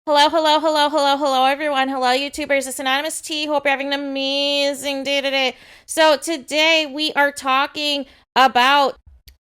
Hello, hello, hello, hello, hello, everyone. Hello, YouTubers. It's Anonymous T. Hope you're having an amazing day today. So, today we are talking about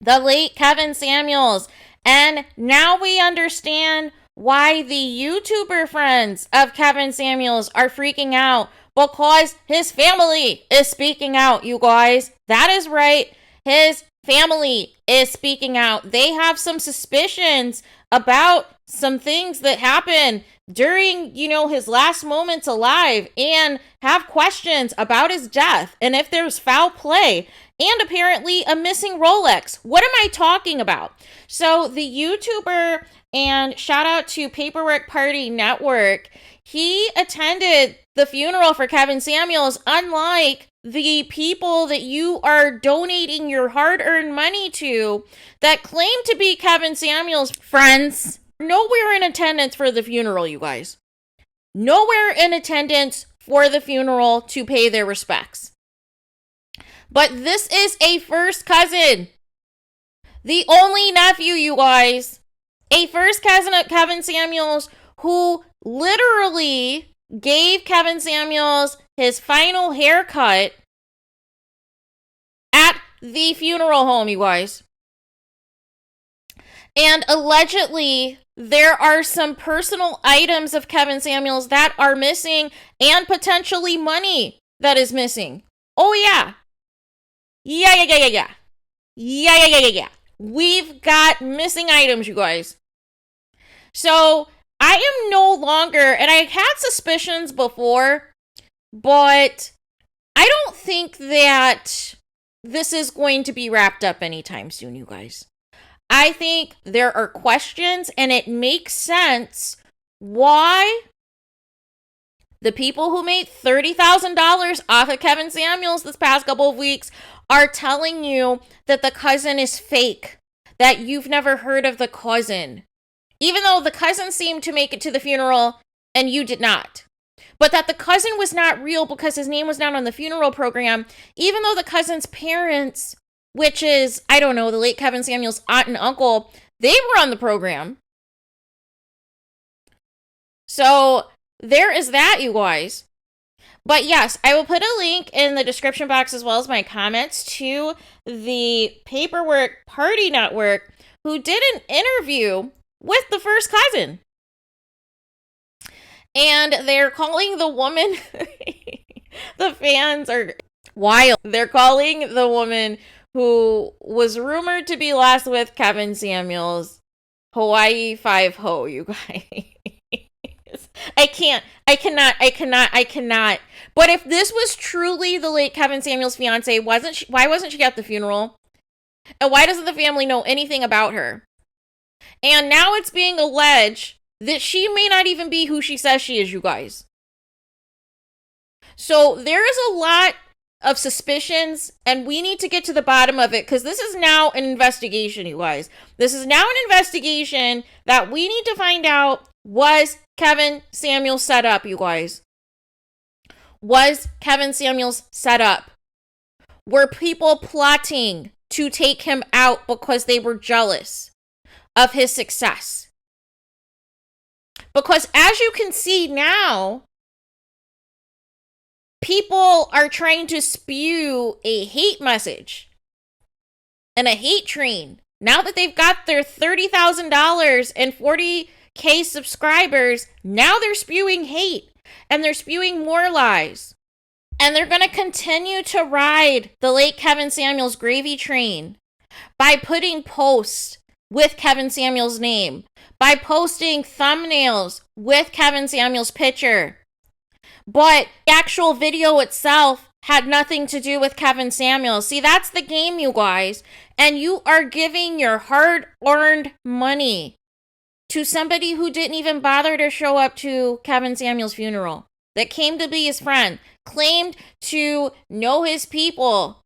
the late Kevin Samuels. And now we understand why the YouTuber friends of Kevin Samuels are freaking out because his family is speaking out, you guys. That is right. His family is speaking out. They have some suspicions about some things that happened during, his last moments alive and have questions about his death and if there's foul play and apparently a missing Rolex. What am I talking about? So the YouTuber, and shout out to Paperwork Party Network, he attended the funeral for Kevin Samuels, unlike the people that you are donating your hard-earned money to that claim to be Kevin Samuels' friends. Nowhere in attendance for the funeral, you guys. Nowhere in attendance for the funeral to pay their respects. But this is a first cousin. The only nephew, you guys. A first cousin of Kevin Samuels who literally gave Kevin Samuels his final haircut at the funeral home, you guys. And allegedly, there are some personal items of Kevin Samuels that are missing and potentially money that is missing. Oh, yeah. Yeah. We've got missing items, you guys. So, I am no longer, and I had suspicions before, but I don't think that this is going to be wrapped up anytime soon, you guys. I think there are questions, and it makes sense why the people who made $30,000 off of Kevin Samuels this past couple of weeks are telling you that the cousin is fake, that you've never heard of the cousin, even though the cousin seemed to make it to the funeral and you did not. But that the cousin was not real because his name was not on the funeral program, even though the cousin's parents, which is, I don't know, the late Kevin Samuels' aunt and uncle, they were on the program. So there is that, you guys. But yes, I will put a link in the description box as well as my comments to the Paperwork Party Network, who did an interview with the first cousin. And they're calling the woman, the fans are wild. They're calling the woman who was rumored to be last with Kevin Samuels Hawaii 5-Ho, you guys. I cannot. But if this was truly the late Kevin Samuels' fiance, why wasn't she at the funeral? And why doesn't the family know anything about her? And now it's being alleged that she may not even be who she says she is, you guys. So there is a lot of suspicions, and we need to get to the bottom of it, because this is now an investigation, you guys. This is now an investigation that we need to find out, was Kevin Samuels set up, you guys? Was Kevin Samuels set up? Were people plotting to take him out because they were jealous of his success? Because as you can see now, people are trying to spew a hate message and a hate train. Now that they've got their $30,000 and 40K subscribers, now they're spewing hate and they're spewing more lies. And they're going to continue to ride the late Kevin Samuels gravy train by putting posts with Kevin Samuels' name, by posting thumbnails with Kevin Samuels' picture. But the actual video itself had nothing to do with Kevin Samuels. See, that's the game, you guys. And you are giving your hard-earned money to somebody who didn't even bother to show up to Kevin Samuels' funeral, that came to be his friend, claimed to know his people.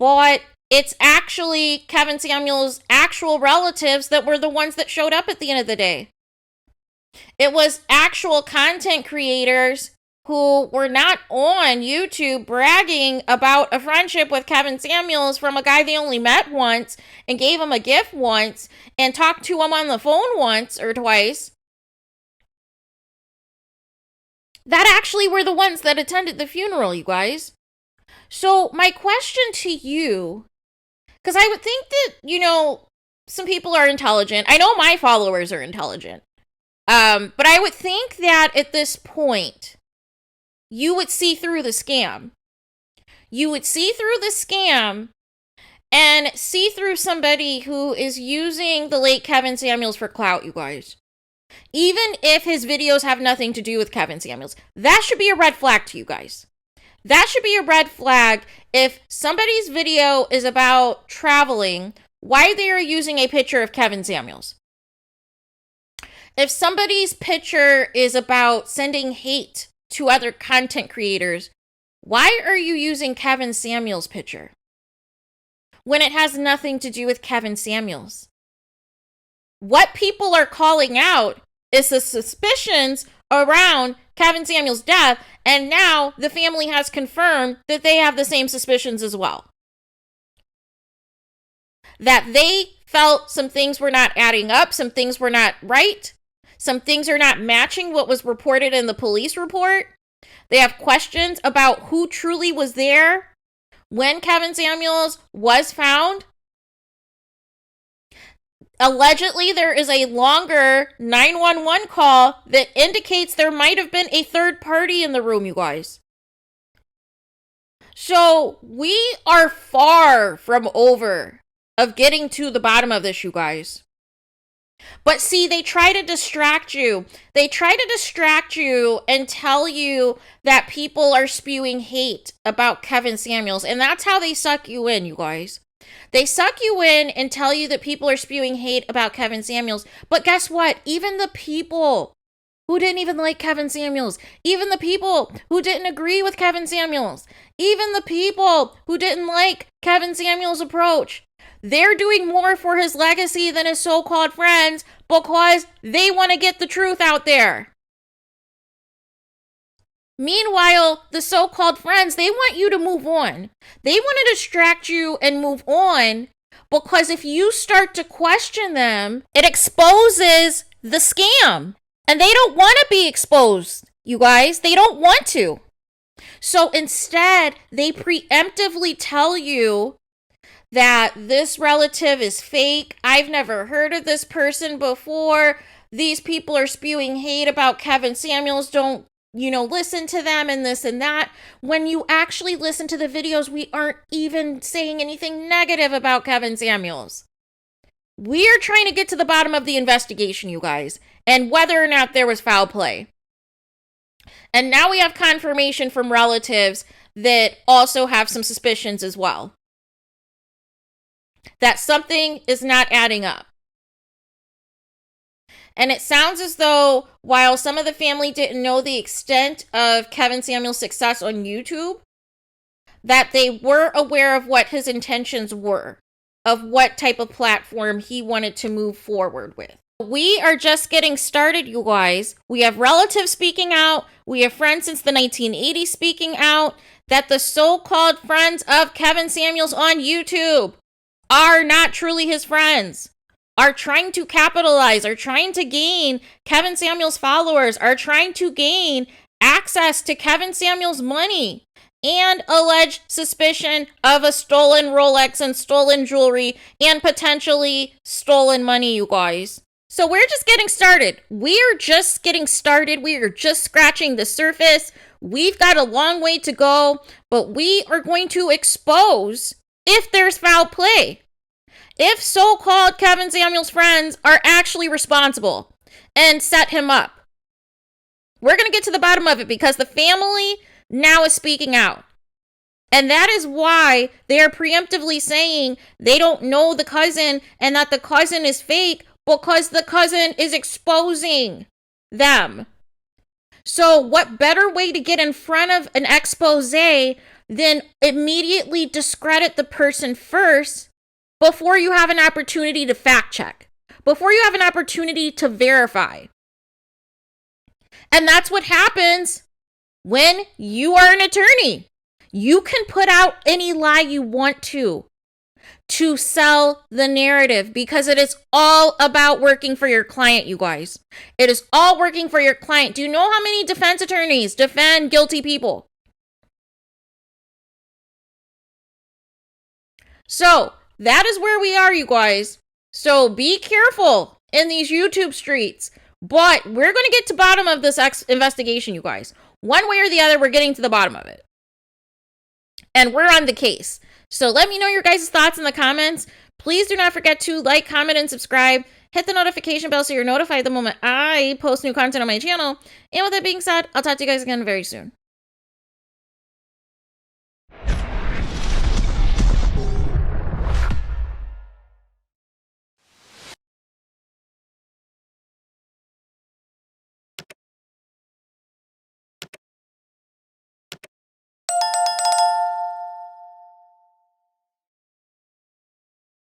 But it's actually Kevin Samuels' actual relatives that were the ones that showed up at the end of the day. It was actual content creators who were not on YouTube bragging about a friendship with Kevin Samuels from a guy they only met once and gave him a gift once and talked to him on the phone once or twice. that actually were the ones that attended the funeral, you guys. So my question to you, because I would think that, some people are intelligent. I know my followers are intelligent. But I would think that at this point, you would see through the scam. You would see through the scam and see through somebody who is using the late Kevin Samuels for clout, you guys. Even if his videos have nothing to do with Kevin Samuels, that should be a red flag to you guys. That should be a red flag if somebody's video is about traveling, why they are using a picture of Kevin Samuels. If somebody's picture is about sending hate to other content creators, why are you using Kevin Samuels' picture when it has nothing to do with Kevin Samuels? What people are calling out is the suspicions around Kevin Samuels' death, and now the family has confirmed that they have the same suspicions as well. That they felt some things were not adding up, some things were not right, some things are not matching what was reported in the police report. They have questions about who truly was there when Kevin Samuels was found. Allegedly, there is a longer 911 call that indicates there might have been a third party in the room, you guys. So we are far from over of getting to the bottom of this, you guys. But see, they try to distract you. They try to distract you and tell you that people are spewing hate about Kevin Samuels. And that's how they suck you in, you guys. They suck you in and tell you that people are spewing hate about Kevin Samuels. But guess what? Even the people who didn't even like Kevin Samuels, even the people who didn't agree with Kevin Samuels, even the people who didn't like Kevin Samuels' approach, they're doing more for his legacy than his so-called friends because they want to get the truth out there. Meanwhile, the so-called friends, they want you to move on. They want to distract you and move on because if you start to question them, it exposes the scam. And they don't want to be exposed, you guys. They don't want to. So instead, they preemptively tell you that this relative is fake. I've never heard of this person before. These people are spewing hate about Kevin Samuels. Don't, listen to them and this and that. When you actually listen to the videos, we aren't even saying anything negative about Kevin Samuels. We are trying to get to the bottom of the investigation, you guys, and whether or not there was foul play. And now we have confirmation from relatives that also have some suspicions as well. That something is not adding up. And it sounds as though while some of the family didn't know the extent of Kevin Samuels' success on YouTube, that they were aware of what his intentions were, of what type of platform he wanted to move forward with. We are just getting started, you guys. We have relatives speaking out. We have friends since the 1980s speaking out that the so-called friends of Kevin Samuels on YouTube are not truly his friends, are trying to capitalize, are trying to gain Kevin Samuels followers, are trying to gain access to Kevin Samuels money and alleged suspicion of a stolen Rolex and stolen jewelry and potentially stolen money, you guys. So we're just getting started. We're just getting started. We are just scratching the surface. We've got a long way to go, but we are going to expose if there's foul play. If so-called Kevin Samuels friends are actually responsible and set him up. We're going to get to the bottom of it because the family now is speaking out. And that is why they are preemptively saying they don't know the cousin and that the cousin is fake because the cousin is exposing them. So what better way to get in front of an expose than immediately discredit the person first before you have an opportunity to fact check, before you have an opportunity to verify. And that's what happens when you are an attorney. You can put out any lie you want to to sell the narrative, because it is all about working for your client, you guys. It is all working for your client. Do you know how many defense attorneys defend guilty people? So that is where we are, you guys. So be careful in these YouTube streets. But we're going to get to the bottom of this investigation, you guys. One way or the other, we're getting to the bottom of it. And we're on the case. So let me know your guys' thoughts in the comments. Please do not forget to like, comment, and subscribe. Hit the notification bell so you're notified the moment I post new content on my channel. And with that being said, I'll talk to you guys again very soon.